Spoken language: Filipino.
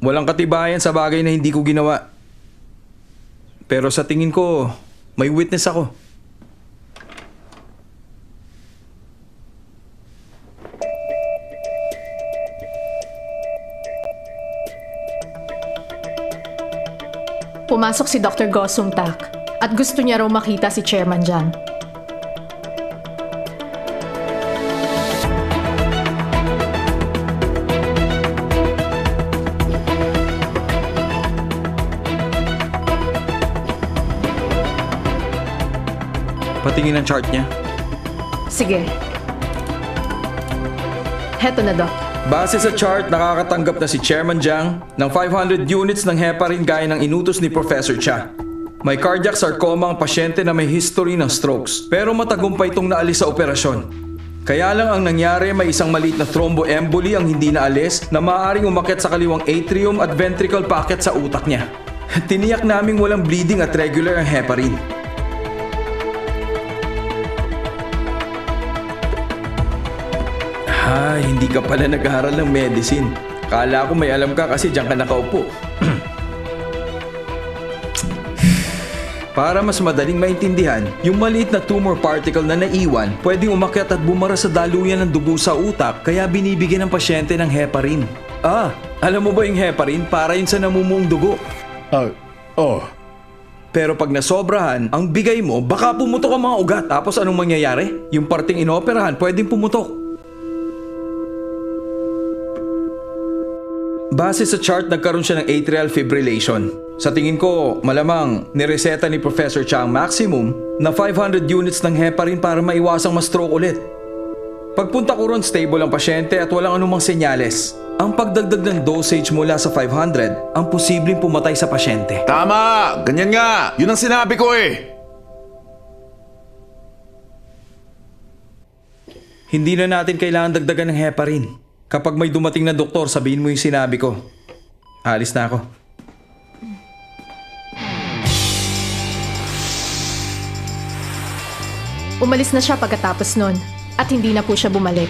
Walang katibayan sa bagay na hindi ko ginawa. Pero sa tingin ko, may witness ako. Pumasok si Dr. Gosung Tak at gusto niya raw makita si Chairman Jiang. Patingin ang chart niya. Sige. Heto na, Doc. Base sa chart, nakakatanggap na si Chairman Jiang ng 500 units ng heparin gaya ng inutos ni Professor Cha. May cardiac sarcoma ang pasyente na may history ng strokes, pero matagumpay itong naalis sa operasyon. Kaya lang ang nangyari, may isang maliit na thromboemboli ang hindi naalis na maaaring umakyat sa kaliwang atrium at ventricle paakyat sa utak niya. Tiniyak naming walang bleeding at regular ang heparin. Hindi ka pala nag-aaral ng medicine. Kala ko may alam ka kasi diyan ka nakaupo. Para mas madaling maintindihan, yung maliit na tumor particle na naiwan, pwedeng umakyat at bumara sa daluyan ng dugo sa utak, kaya binibigyan ng pasyente ng heparin. Alam mo ba yung heparin? Para yun sa namumuong dugo. Pero pag nasobrahan, ang bigay mo, baka pumutok ang mga ugat. Tapos anong mangyayari? Yung parting inoperahan, pwedeng pumutok. Base sa chart, nagkaroon siya ng atrial fibrillation. Sa tingin ko, malamang nireseta ni Professor Cha ang maximum na 500 units ng heparin para maiwasang ma-stroke ulit. Pagpunta ko ron, stable ang pasyente at walang anumang senyales. Ang pagdagdag ng dosage mula sa 500 ang posibleng pumatay sa pasyente. Tama! Ganyan nga! Yun ang sinabi ko eh! Hindi na natin kailangan dagdagan ng heparin. Kapag may dumating na doktor, sabihin mo yung sinabi ko. Alis na ako. Umalis na siya pagkatapos nun at hindi na po siya bumalik.